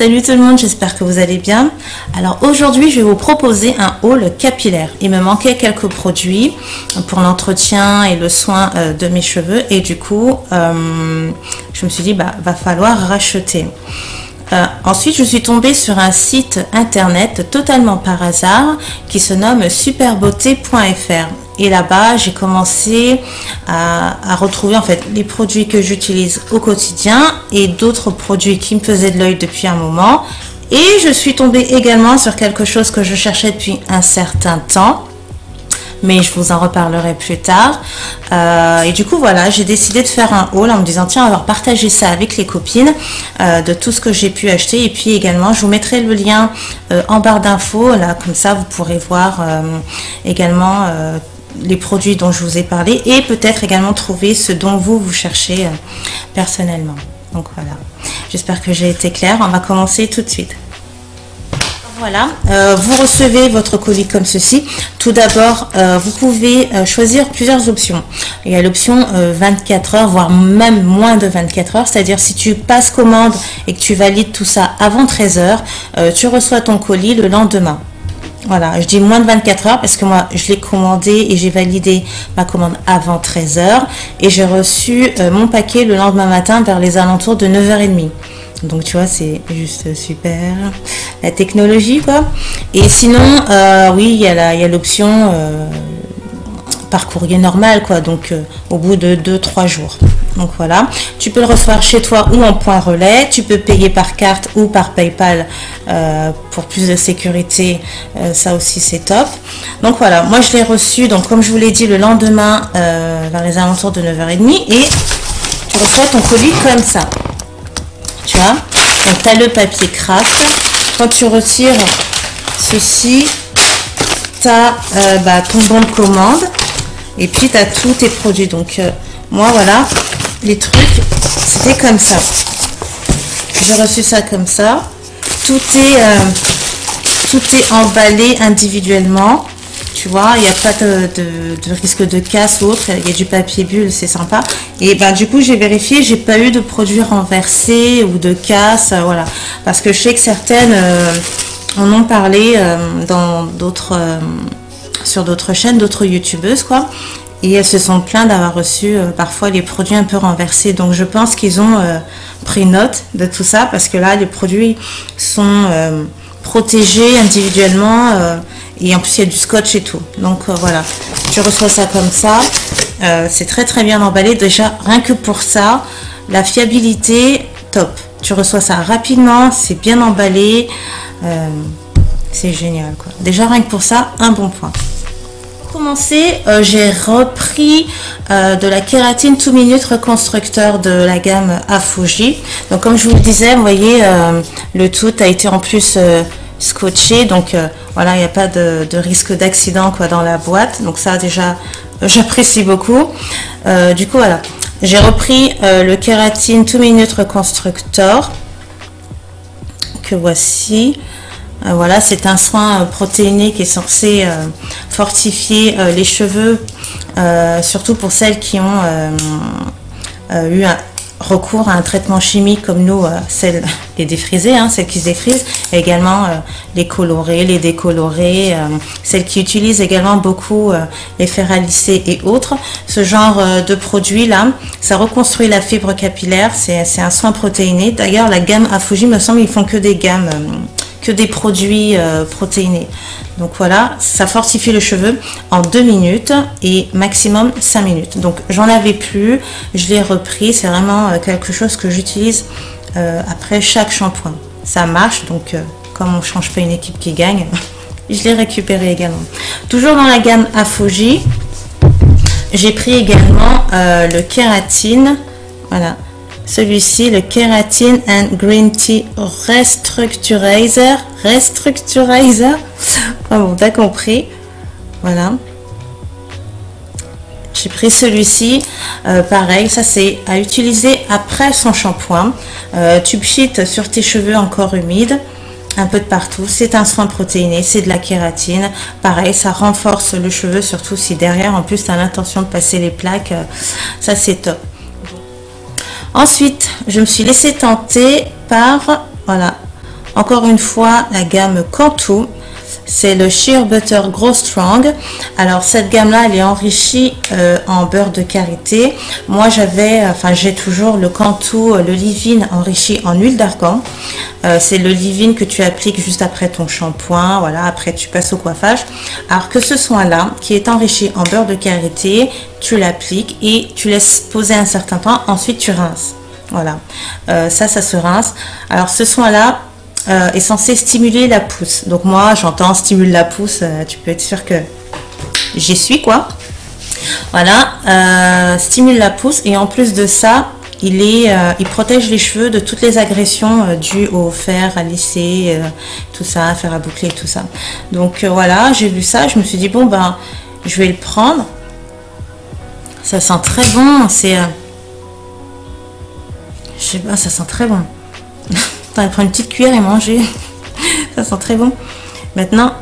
Salut tout le monde, j'espère que vous allez bien. Alors aujourd'hui, je vais vous proposer un haul capillaire. Il me manquait quelques produits pour l'entretien et le soin de mes cheveux et du coup, je me suis dit, va falloir racheter. Ensuite, je suis tombée sur un site internet totalement par hasard qui se nomme superbeauté.fr. Et là-bas, j'ai commencé à retrouver en fait les produits que j'utilise au quotidien et d'autres produits qui me faisaient de l'œil depuis un moment. Et je suis tombée également sur quelque chose que je cherchais depuis un certain temps. Mais je vous en reparlerai plus tard. Et du coup, voilà, j'ai décidé de faire un haul en me disant, tiens, on va partager ça avec les copines de tout ce que j'ai pu acheter. Et puis également, je vous mettrai le lien en barre d'infos. Là, comme ça, vous pourrez voir également les produits dont je vous ai parlé et peut-être également trouver ce dont vous cherchez personnellement. Donc voilà, j'espère que j'ai été claire. On va commencer tout de suite. Voilà, vous recevez votre colis comme ceci. Tout d'abord, vous pouvez choisir plusieurs options. Il y a l'option 24 heures, voire même moins de 24 heures. C'est-à-dire si tu passes commande et que tu valides tout ça avant 13 heures, tu reçois ton colis le lendemain. Voilà, je dis moins de 24 heures parce que moi, je l'ai commandé et j'ai validé ma commande avant 13 heures. Et j'ai reçu mon paquet le lendemain matin vers les alentours de 9h30. Donc tu vois, c'est juste super, la technologie quoi. Et sinon, oui, il y a l'option par courrier normal quoi, donc au bout de 2-3 jours. Donc voilà, tu peux le recevoir chez toi ou en point relais, tu peux payer par carte ou par PayPal pour plus de sécurité, ça aussi c'est top. Donc voilà, moi je l'ai reçu, donc comme je vous l'ai dit, le lendemain vers les alentours de 9h30 et tu reçois ton colis comme ça. Tu vois, donc tu as le papier craft. Quand tu retires ceci, tu as ton bon de commande et puis tu as tous tes produits. Donc moi voilà, les trucs c'était comme ça. J'ai reçu ça comme ça. Tout est emballé individuellement. Tu vois, il n'y a pas de risque de casse ou autre, il y a du papier bulle, c'est sympa. Et du coup, j'ai vérifié, j'ai pas eu de produits renversés ou de casse, voilà. Parce que je sais que certaines en ont parlé dans sur d'autres chaînes, d'autres youtubeuses, quoi. Et elles se sont plaintes d'avoir reçu parfois les produits un peu renversés. Donc je pense qu'ils ont pris note de tout ça parce que là, les produits sont protégés individuellement. Et en plus, il y a du scotch et tout. Donc voilà, tu reçois ça comme ça. C'est très très bien emballé. Déjà, rien que pour ça, la fiabilité, top. Tu reçois ça rapidement, c'est bien emballé. C'est génial, quoi. Déjà, rien que pour ça, un bon point. Pour commencer, j'ai repris de la kératine Two Minute Reconstructeur de la gamme Afuji. Donc comme je vous le disais, vous voyez, le tout a été en plus scotché, donc voilà, il n'y a pas de risque d'accident quoi dans la boîte, donc ça déjà j'apprécie beaucoup. Du coup voilà, j'ai repris le kératine Two Minute Reconstructor que voici. Voilà, c'est un soin protéiné qui est censé fortifier les cheveux, surtout pour celles qui ont eu recours à un traitement chimique comme nous, les défrisées, celles qui se défrisent, et également les colorées, les décolorées, celles qui utilisent également beaucoup les fers à lisser et autres. Ce genre de produit là, ça reconstruit la fibre capillaire, c'est un soin protéiné. D'ailleurs la gamme Afuji, me semble, ils font que des gammes, que des produits protéinés. Donc voilà, ça fortifie le cheveu en 2 minutes et maximum 5 minutes. Donc j'en avais plus, je l'ai repris, c'est vraiment quelque chose que j'utilise après chaque shampoing. Ça marche, donc comme on change pas une équipe qui gagne, je l'ai récupéré également. Toujours dans la gamme Afuji, j'ai pris également le kératine, voilà. Celui-ci, le Keratin and Green Tea Restructurizer. Ah bon, t'as compris. Voilà. J'ai pris celui-ci. Pareil, ça c'est à utiliser après son shampoing. Tu pchites sur tes cheveux encore humides. Un peu de partout. C'est un soin protéiné, c'est de la kératine. Pareil, ça renforce le cheveu, surtout si derrière, en plus, tu as l'intention de passer les plaques. Ça, c'est top. Ensuite, je me suis laissée tenter par, voilà, encore une fois la gamme Cantu. C'est le Sheer Butter Grow Strong. Alors cette gamme là elle est enrichie en beurre de karité. Moi j'ai toujours le Cantu, le leave-in enrichi en huile d'argan. C'est le leave-in que tu appliques juste après ton shampoing, voilà, après tu passes au coiffage. Alors que ce soin là qui est enrichi en beurre de karité, tu l'appliques et tu laisses poser un certain temps, ensuite tu rinces. Voilà, ça se rince. Alors ce soin là est censé stimuler la pousse. Donc moi j'entends stimule la pousse, tu peux être sûr que j'y suis quoi. Voilà, stimule la pousse et en plus de ça, il protège les cheveux de toutes les agressions dues au fer à lisser, tout ça, fer à boucler et tout ça. Donc voilà, j'ai vu ça, je me suis dit bon ben je vais le prendre. Ça sent très bon, c'est je sais pas, ça sent très bon. Attends, prendre une petite cuillère et manger. Ça sent très bon. Maintenant,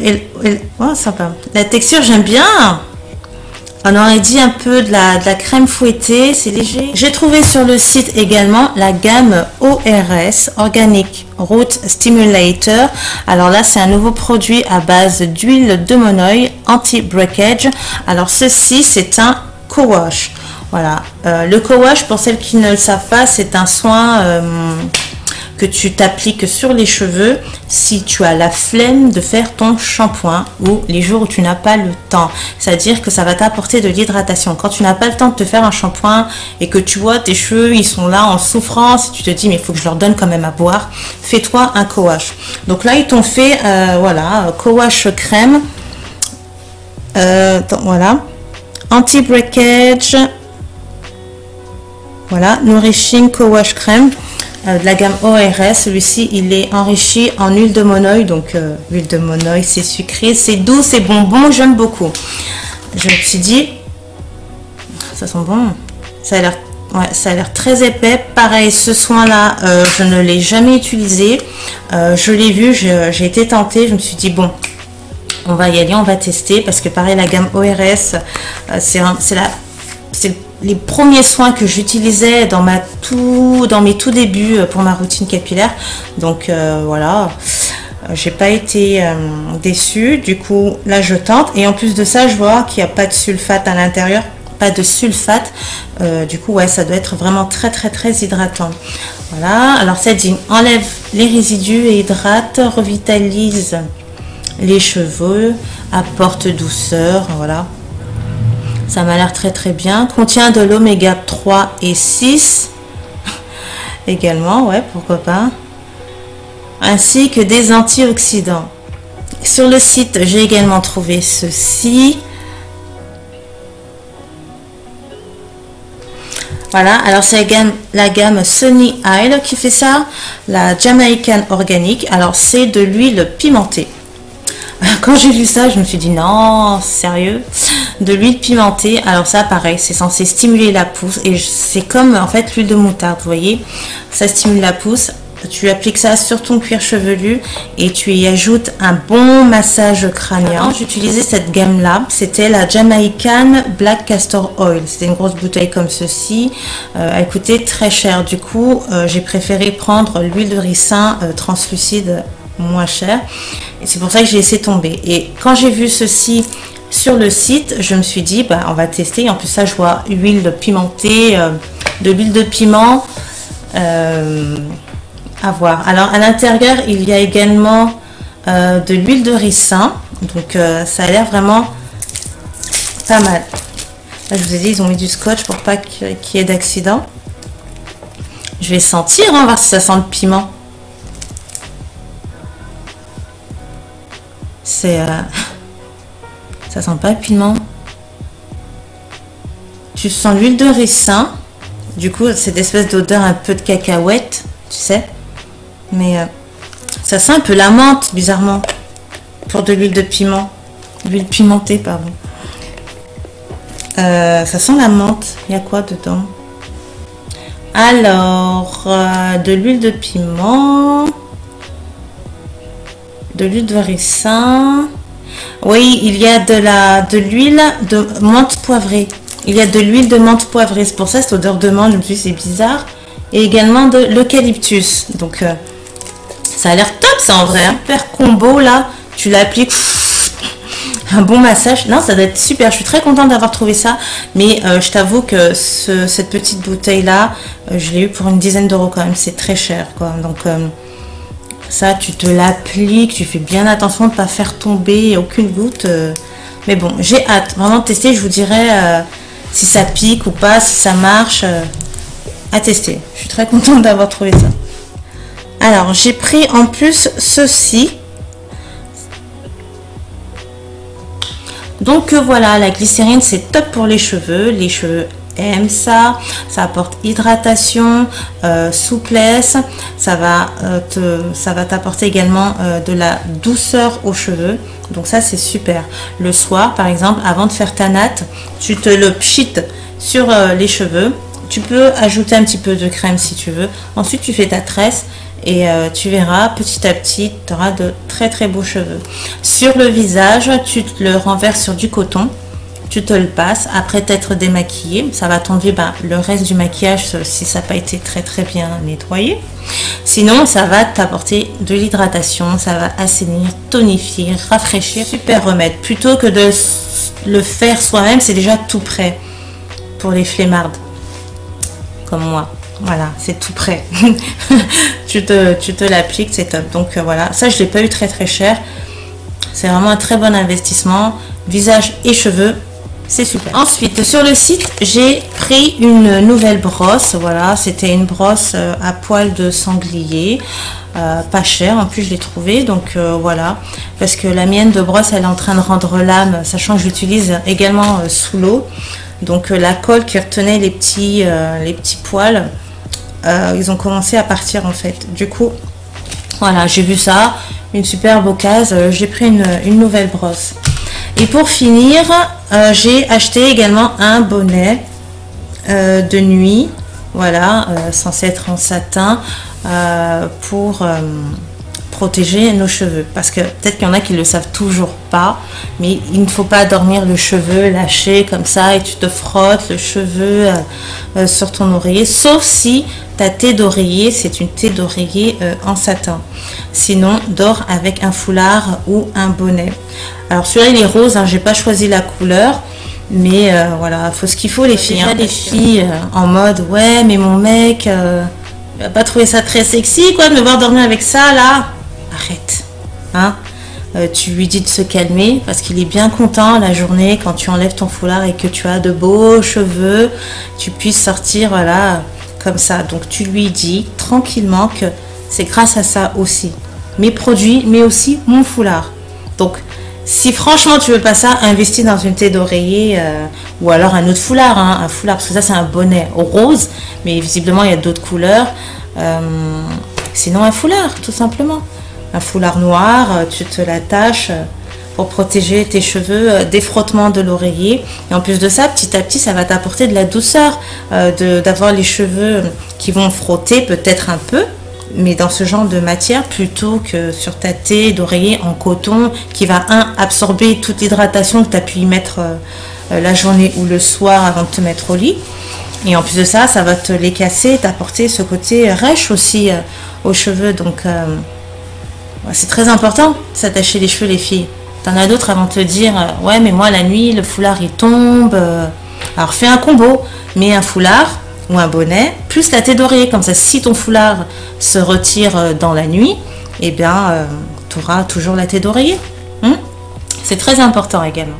oh, sympa. La texture, j'aime bien. On aurait dit un peu de la crème fouettée, c'est léger. J'ai trouvé sur le site également la gamme ORS, Organic Root Stimulator. Alors là, c'est un nouveau produit à base d'huile de monoï anti-breakage. Alors ceci, c'est un co-wash. Voilà. Le co-wash, pour celles qui ne le savent pas, c'est un soin que tu t'appliques sur les cheveux si tu as la flemme de faire ton shampoing ou les jours où tu n'as pas le temps. C'est-à-dire que ça va t'apporter de l'hydratation. Quand tu n'as pas le temps de te faire un shampoing et que tu vois tes cheveux, ils sont là en souffrance, et tu te dis mais il faut que je leur donne quand même à boire, fais-toi un co-wash. Donc là, ils t'ont fait, voilà, co-wash crème. Voilà. Anti-breakage. Voilà, Nourishing Co-Wash Crème. De la gamme ORS, celui-ci il est enrichi en huile de monoï, donc huile de monoï c'est sucré, c'est doux, c'est bonbon, j'aime beaucoup. Je me suis dit, ça sent bon, ça a l'air très épais. Pareil, ce soin là, je ne l'ai jamais utilisé, je l'ai vu, j'ai été tentée, je me suis dit bon, on va y aller, on va tester, parce que pareil la gamme ORS, c'est les premiers soins que j'utilisais dans mes tout débuts pour ma routine capillaire. Donc voilà, j'ai pas été déçue. Du coup là je tente et en plus de ça je vois qu'il n'y a pas de sulfate à l'intérieur, pas de sulfate. Du coup ouais, ça doit être vraiment très hydratant. Voilà, alors ça dit enlève les résidus et hydrate, revitalise les cheveux, apporte douceur. Voilà, ça m'a l'air très bien. Contient de l'oméga 3 et 6 également, ouais, pourquoi pas. Ainsi que des antioxydants. Sur le site, j'ai également trouvé ceci. Voilà, alors c'est la gamme Sunny Isle qui fait ça. La Jamaican Organic. Alors c'est de l'huile pimentée. Quand j'ai vu ça, je me suis dit non, sérieux, de l'huile pimentée. Alors ça, pareil, c'est censé stimuler la pousse et c'est comme en fait l'huile de moutarde, vous voyez, ça stimule la pousse. Tu appliques ça sur ton cuir chevelu et tu y ajoutes un bon massage crânien. J'utilisais cette gamme là, c'était la Jamaican Black Castor Oil. C'était une grosse bouteille comme ceci, elle coûtait très cher. Du coup, j'ai préféré prendre l'huile de ricin translucide moins cher et c'est pour ça que j'ai laissé tomber. Et quand j'ai vu ceci sur le site, je me suis dit bah on va tester. En plus ça, je vois huile pimentée, de l'huile de piment, à voir. Alors à l'intérieur il y a également de l'huile de ricin, donc ça a l'air vraiment pas mal. Là, je vous ai dit, ils ont mis du scotch pour pas qu'il y ait d'accident. Je vais sentir, hein, voir si ça sent le piment. C'est ça sent pas le piment. Tu sens l'huile de ricin, du coup cette espèce d'odeur un peu de cacahuète, tu sais, mais ça sent un peu la menthe bizarrement pour de l'huile de piment, l'huile pimentée pardon. Ça sent la menthe. Il y a quoi dedans? Alors de l'huile de piment, de l'huile de ricin. Oui, il y a de l'huile de menthe poivrée. Il y a de l'huile de menthe poivrée. C'est pour ça cette odeur de menthe, je me suis dit c'est bizarre. Et également de l'eucalyptus. Donc Ça a l'air top ça en vrai. Super combo là. Tu l'appliques. Un bon massage. Non, ça doit être super. Je suis très contente d'avoir trouvé ça. Mais je t'avoue que cette petite bouteille là, je l'ai eu pour une dizaine d'euros quand même. C'est très cher quoi. Donc ça, tu te l'appliques. Tu fais bien attention de ne pas faire tomber aucune goutte. Mais bon, j'ai hâte vraiment de tester. Je vous dirai si ça pique ou pas, si ça marche. À tester. Je suis très contente d'avoir trouvé ça. Alors, j'ai pris en plus ceci. Donc voilà, la glycérine c'est top pour les cheveux aiment ça, ça apporte hydratation, souplesse, ça va t'apporter également de la douceur aux cheveux, donc ça c'est super. Le soir par exemple, avant de faire ta natte, tu te le pchites sur les cheveux, tu peux ajouter un petit peu de crème si tu veux, ensuite tu fais ta tresse. Et tu verras, petit à petit, tu auras de très très beaux cheveux. Sur le visage, tu le renverses sur du coton, tu te le passes. Après t'être démaquillé, ça va t'enlever le reste du maquillage si ça n'a pas été très très bien nettoyé. Sinon, ça va t'apporter de l'hydratation, ça va assainir, tonifier, rafraîchir. Super remède. Plutôt que de le faire soi-même, c'est déjà tout prêt pour les flemmardes comme moi. Voilà, c'est tout prêt. tu te l'appliques, c'est top. Donc voilà, ça je l'ai pas eu très très cher. C'est vraiment un très bon investissement. Visage et cheveux, c'est super. Ensuite, sur le site, j'ai pris une nouvelle brosse. Voilà, c'était une brosse à poils de sanglier. Pas cher, en plus je l'ai trouvée. Donc voilà, parce que la mienne de brosse, elle est en train de rendre l'âme, sachant que j'utilise également sous l'eau. Donc la colle qui retenait les petits poils, ils ont commencé à partir en fait. Du coup, voilà, j'ai vu ça, une superbe occasion, j'ai pris une nouvelle brosse. Et pour finir, j'ai acheté également un bonnet de nuit, voilà, censé être en satin, pour protéger nos cheveux, parce que peut-être qu'il y en a qui le savent toujours pas, mais il ne faut pas dormir le cheveu lâché comme ça et tu te frottes le cheveu sur ton oreiller, sauf si ta thé d'oreiller, c'est une thé d'oreiller en satin. Sinon, dors avec un foulard ou un bonnet. Alors celui-là il est rose, hein, j'ai pas choisi la couleur, mais voilà, faut ce qu'il faut les filles. Des filles en mode ouais, mais mon mec il va pas trouver ça très sexy quoi de me voir dormir avec ça là. Arrête, hein. Tu lui dis de se calmer parce qu'il est bien content la journée quand tu enlèves ton foulard et que tu as de beaux cheveux, tu puisses sortir voilà comme ça. Donc tu lui dis tranquillement que c'est grâce à ça aussi, mes produits, mais aussi mon foulard. Donc si franchement tu veux pas ça, investis dans une thé d'oreiller ou alors un autre foulard, hein, un foulard, parce que ça c'est un bonnet rose, mais visiblement il y a d'autres couleurs. Sinon un foulard tout simplement. Un foulard noir, tu te l'attaches pour protéger tes cheveux des frottements de l'oreiller. Et en plus de ça, petit à petit, ça va t'apporter de la douceur, d'avoir les cheveux qui vont frotter peut-être un peu, mais dans ce genre de matière, plutôt que sur ta thé d'oreiller en coton qui va absorber toute l'hydratation que tu as pu y mettre la journée ou le soir avant de te mettre au lit. Et en plus de ça, ça va te les casser, t'apporter ce côté rêche aussi aux cheveux. Donc c'est très important, s'attacher les cheveux les filles. T'en as d'autres avant de te dire ouais mais moi la nuit le foulard il tombe. Alors fais un combo, mets un foulard ou un bonnet plus la thé d'oreiller, comme ça si ton foulard se retire dans la nuit, et bien tu auras toujours la thé d'oreiller. C'est très important également.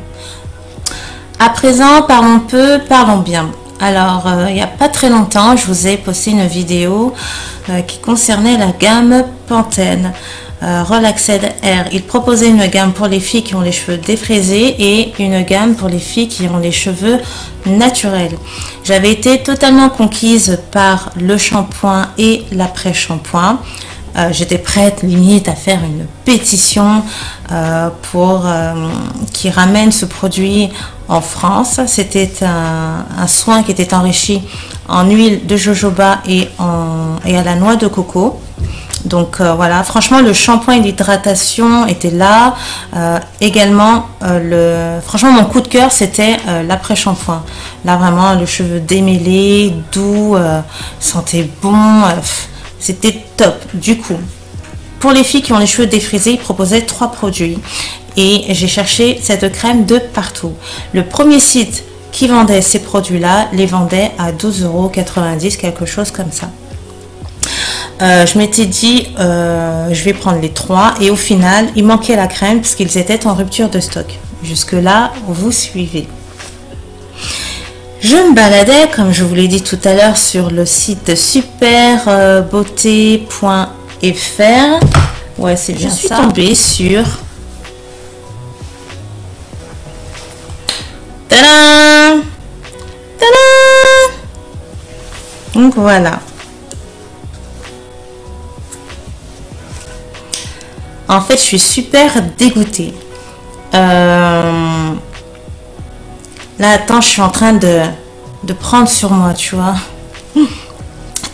À présent, parlons peu, parlons bien. Alors, il n'y a pas très longtemps, je vous ai posté une vidéo qui concernait la gamme Pantene Relaxed Hair. Il proposait une gamme pour les filles qui ont les cheveux défrisés et une gamme pour les filles qui ont les cheveux naturels. J'avais été totalement conquise par le shampoing et l'après-shampoing. J'étais prête limite à faire une pétition pour qui ramène ce produit en France. C'était un soin qui était enrichi en huile de jojoba et à la noix de coco. Donc voilà, franchement le shampoing et l'hydratation étaient là. Également, franchement mon coup de cœur c'était l'après-shampoing. Là vraiment le cheveu démêlé, doux, sentait bon. C'était top. Du coup, pour les filles qui ont les cheveux défrisés, ils proposaient 3 produits. Et j'ai cherché cette crème de partout. Le premier site qui vendait ces produits-là les vendait à 12,90 €, quelque chose comme ça. Je m'étais dit, je vais prendre les 3. Et au final, il manquait la crème parce qu'ils étaient en rupture de stock. Jusque-là, vous suivez. Je me baladais, comme je vous l'ai dit tout à l'heure, sur le site superbeauté.fr. Ouais, c'est bien ça. Je suis tombée sur... Tadam! Tadam! Donc voilà. En fait, je suis super dégoûtée. Là, attends, je suis en train de prendre sur moi, tu vois.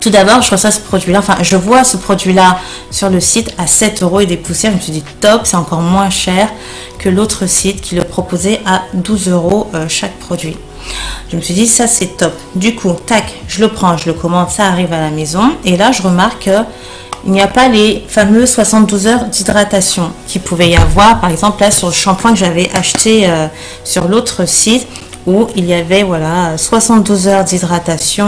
Tout d'abord, je reçois ce produit-là, enfin, je vois ce produit-là sur le site à 7 € et des poussières. Je me suis dit, top, c'est encore moins cher que l'autre site qui le proposait à 12 € chaque produit. Je me suis dit, ça, c'est top. Du coup, tac, je le prends, je le commande, ça arrive à la maison. Et là, je remarque qu'il n'y a pas les fameux 72 heures d'hydratation qu'il pouvait y avoir, par exemple, là, sur le shampoing que j'avais acheté sur l'autre site, où il y avait, voilà, 72 heures d'hydratation,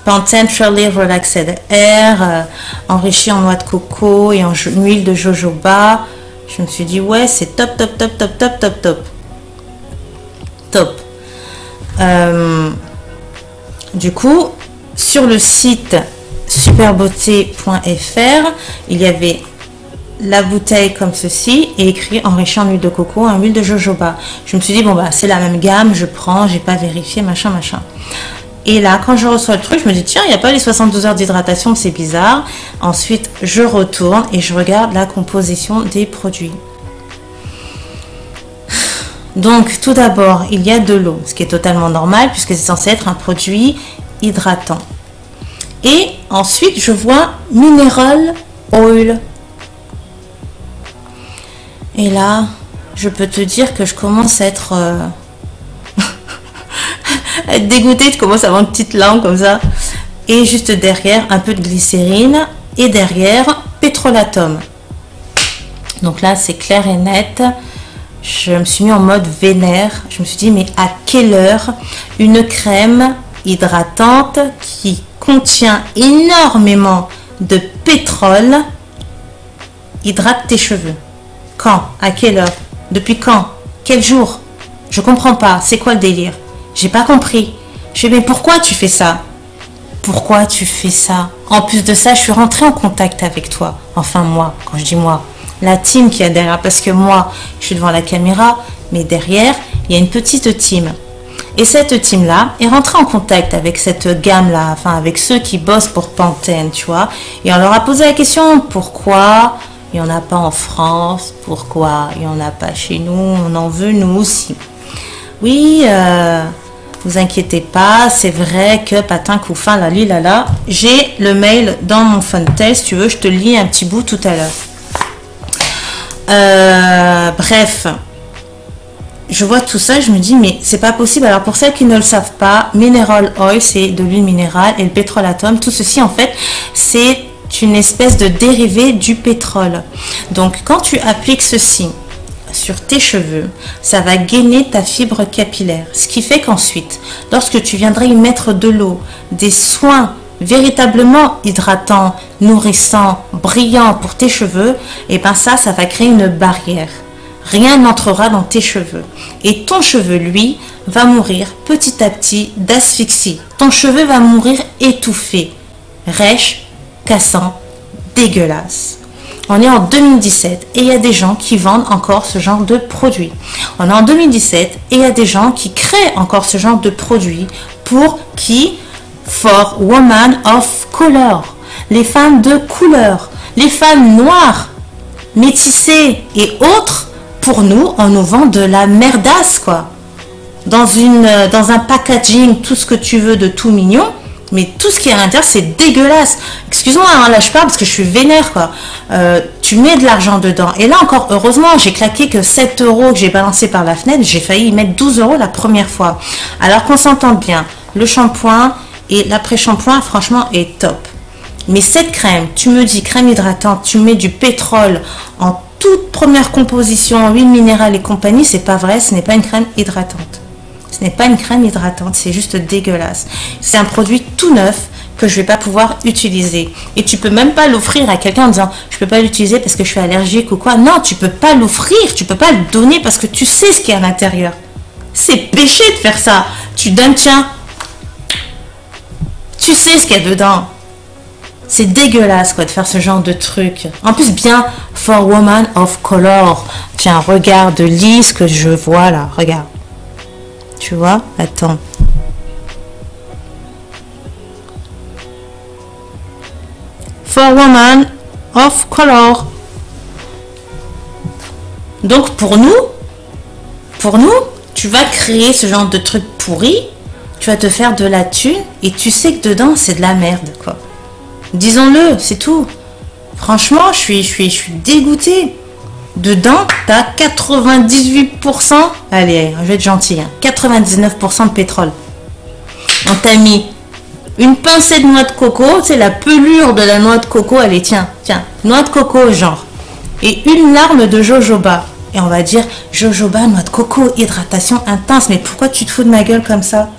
Pantene Truly Relaxed Air, enrichi en noix de coco et en huile de jojoba. Je me suis dit, ouais, c'est top, top, top, top, top, top, top. Top. Du coup, sur le site superbeauté.fr, il y avait la bouteille comme ceci et écrit enrichi en huile de coco, en huile de jojoba. Je me suis dit, bon, bah, c'est la même gamme, je prends, j'ai pas vérifié, machin, machin. Et là, quand je reçois le truc, je me dis, tiens, il n'y a pas les 72 heures d'hydratation, c'est bizarre. Ensuite, je retourne et je regarde la composition des produits. Donc, tout d'abord, il y a de l'eau, ce qui est totalement normal puisque c'est censé être un produit hydratant. Et ensuite, je vois Mineral Oil. Et là, je peux te dire que je commence à être dégoûtée, je commence à avoir une petite langue comme ça. Et juste derrière, un peu de glycérine. Et derrière, pétrolatum. Donc là, c'est clair et net. Je me suis mis en mode vénère. Je me suis dit, mais à quelle heure une crème hydratante qui contient énormément de pétrole hydrate tes cheveux? Quand? À quelle heure? Depuis quand? Quel jour? Je comprends pas. C'est quoi le délire? J'ai pas compris. Je fais, mais pourquoi tu fais ça? Pourquoi tu fais ça? En plus de ça, je suis rentrée en contact avec toi. Enfin, moi, quand je dis moi, la team qui est derrière. Parce que moi, je suis devant la caméra, mais derrière, il y a une petite team. Et cette team-là est rentrée en contact avec cette gamme-là, enfin, avec ceux qui bossent pour Pantene, tu vois. Et on leur a posé la question, pourquoi il n'y en a pas en France? Pourquoi il n'y en a pas chez nous? On en veut, nous aussi. Oui, vous inquiétez pas, c'est vrai que patin couffin, la lilala. J'ai le mail dans mon Funtail, si tu veux, je te lis un petit bout tout à l'heure. Bref, je vois tout ça, je me dis, mais c'est pas possible. Alors, pour celles qui ne le savent pas, Mineral Oil, c'est de l'huile minérale, et le pétrolatum, tout ceci, en fait, c'est une espèce de dérivé du pétrole. Donc, quand tu appliques ceci sur tes cheveux, ça va gainer ta fibre capillaire. Ce qui fait qu'ensuite, lorsque tu viendrais y mettre de l'eau, des soins véritablement hydratants, nourrissants, brillants pour tes cheveux, et ben ça va créer une barrière. Rien n'entrera dans tes cheveux. Et ton cheveu, lui, va mourir petit à petit d'asphyxie. Ton cheveu va mourir étouffé, rêche, cassant, dégueulasse. On est en 2017 et il y a des gens qui vendent encore ce genre de produits. On est en 2017 et il y a des gens qui créent encore ce genre de produits pour qui? For women of color. Les femmes de couleur, les femmes noires, métissées et autres. Pour nous, on nous vend de la merdasse, quoi. Dans un packaging, tout ce que tu veux de tout mignon. Mais tout ce qui est à l'intérieur, c'est dégueulasse. Excuse-moi, hein, là je parle parce que je suis vénère, quoi. Tu mets de l'argent dedans. Et là encore, heureusement, j'ai claqué que 7 € que j'ai balancé par la fenêtre. J'ai failli y mettre 12 € la première fois. Alors qu'on s'entende bien, le shampoing et l'après-shampoing, franchement, est top. Mais cette crème, tu me dis crème hydratante, tu mets du pétrole en toute première composition, huile minérale et compagnie, c'est pas vrai, ce n'est pas une crème hydratante. Ce n'est pas une crème hydratante, c'est juste dégueulasse. C'est un produit tout neuf que je vais pas pouvoir utiliser. Et tu peux même pas l'offrir à quelqu'un en disant je peux pas l'utiliser parce que je suis allergique ou quoi. Non, tu peux pas l'offrir, tu peux pas le donner parce que tu sais ce qu'il y a à l'intérieur. C'est péché de faire ça. Tu donnes, tiens, tu sais ce qu'il y a dedans. C'est dégueulasse quoi de faire ce genre de truc. En plus bien for woman of color. Tiens, regarde, lis ce que je vois là, regarde. Tu vois? Attends. For woman of color. Donc pour nous, tu vas créer ce genre de truc pourri, tu vas te faire de la thune et tu sais que dedans c'est de la merde quoi. Disons-le, c'est tout. Franchement, je suis dégoûtée. Dedans, t'as 98%, allez, je vais être gentil, hein, 99% de pétrole. On t'a mis une pincée de noix de coco, c'est la pelure de la noix de coco, allez, tiens, noix de coco, genre. Et une larme de jojoba. Et on va dire, jojoba, noix de coco, hydratation intense. Mais pourquoi tu te fous de ma gueule comme ça?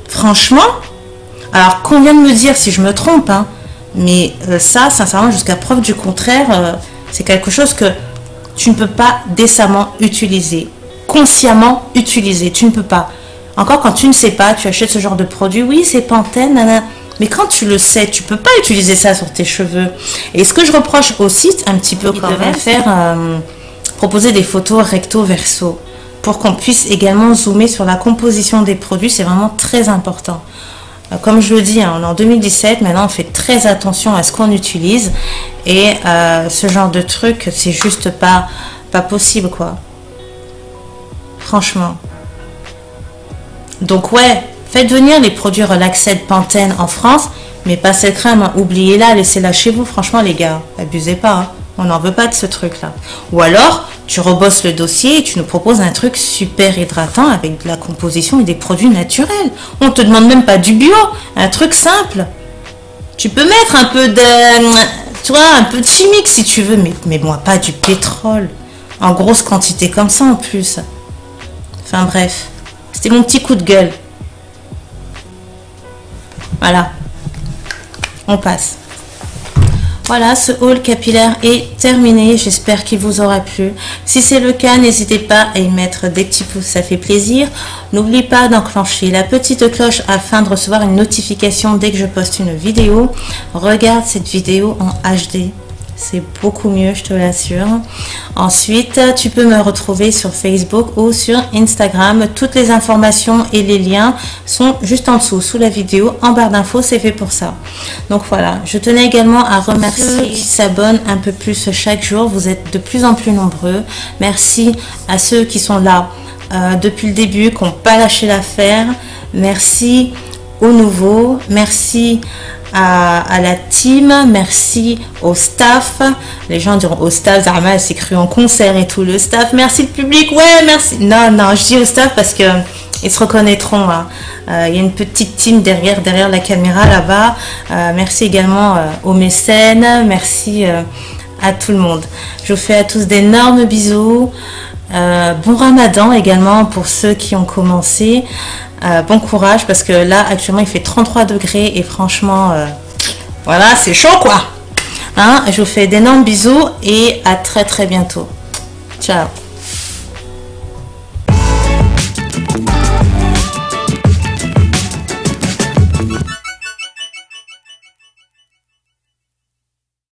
Franchement, alors qu'on vient de me dire si je me trompe, hein, mais ça, sincèrement, jusqu'à preuve du contraire, c'est quelque chose que tu ne peux pas décemment utiliser, consciemment utiliser, tu ne peux pas. Encore quand tu ne sais pas, tu achètes ce genre de produit, oui, c'est Pantene, nanana. Mais quand tu le sais, tu peux pas utiliser ça sur tes cheveux. Et ce que je reproche aussi, un petit peu quand même, faire proposer des photos recto verso pour qu'on puisse également zoomer sur la composition des produits, c'est vraiment très important. Comme je le dis, hein, on est en 2017, maintenant on fait très attention à ce qu'on utilise et ce genre de truc, c'est juste pas possible quoi. Franchement. Donc ouais, faites venir les produits Relaxed Pantene en France, mais pas cette crème, hein. Oubliez-la, laissez-la chez vous, franchement les gars, abusez pas, hein. On n'en veut pas de ce truc-là. Ou alors, tu rebosses le dossier et tu nous proposes un truc super hydratant avec de la composition et des produits naturels. On te demande même pas du bio, un truc simple. Tu peux mettre un peu de, tu vois, un peu de chimique si tu veux, mais moi pas du pétrole en grosse quantité comme ça en plus. Enfin bref, c'était mon petit coup de gueule. Voilà, on passe. Voilà, ce haul capillaire est terminé. J'espère qu'il vous aura plu. Si c'est le cas, n'hésitez pas à y mettre des petits pouces, ça fait plaisir. N'oublie pas d'enclencher la petite cloche afin de recevoir une notification dès que je poste une vidéo. Regarde cette vidéo en HD. C'est beaucoup mieux, je te l'assure. Ensuite, tu peux me retrouver sur Facebook ou sur Instagram. Toutes les informations et les liens sont juste en dessous, sous la vidéo, en barre d'infos, c'est fait pour ça. Donc voilà, je tenais également à remercier ceux qui s'abonnent un peu plus chaque jour. Vous êtes de plus en plus nombreux. Merci à ceux qui sont là depuis le début, qui n'ont pas lâché l'affaire. Merci aux nouveaux. Merci à la team, merci au staff. Les gens diront au staff, Zarma s'est cru en concert et tout, le staff, merci le public, ouais merci. Non, je dis au staff parce que ils se reconnaîtront, hein. Il y a une petite team derrière la caméra là-bas. Merci également aux mécènes, merci à tout le monde. Je vous fais à tous d'énormes bisous. Bon Ramadan également pour ceux qui ont commencé. Bon courage parce que là actuellement il fait 33 degrés et franchement voilà, c'est chaud quoi, hein. Je vous fais d'énormes bisous et à très bientôt. Ciao.